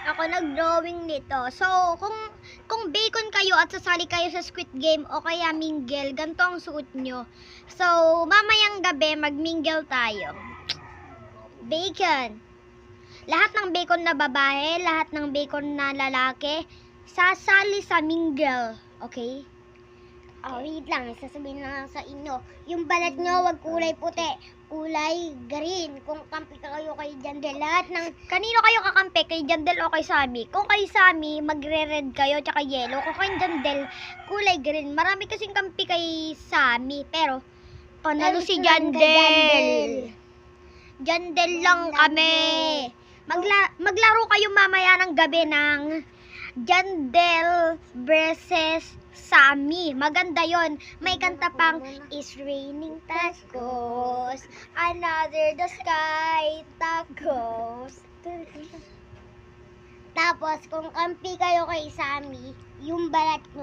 Ako nag-drawing nito. So, kung bacon kayo at sasali kayo sa Squid Game o kaya mingle, ganito ang suot nyo. So, mamayang gabi, mag-mingle tayo. Bacon. Lahat ng bacon na babae, lahat ng bacon na lalaki, sasali sa mingle. Okay? Oh, wait lang. Sasabihin lang sa inyo. Yung balat nyo, wag kulay puti. Kulay green. Kung kampi kayo kay Jandel. Lahat ng... Kanino kayo kakampi? Kay Jandel o kay Sammy? Kung kay Sammy, magre-red kayo, tsaka yellow. Kung kay Jandel, kulay green. Marami kasing kampi kay Sammy. Pero, panalo si Jandel. Jandel lang kami. Maglaro kayo mamaya ng gabi ng Jandel versus Sammy. Maganda yon. May kanta pang It's raining tacos, another the sky tacos. Tapos kung kampi kayo kay Sammy, yung balat nyo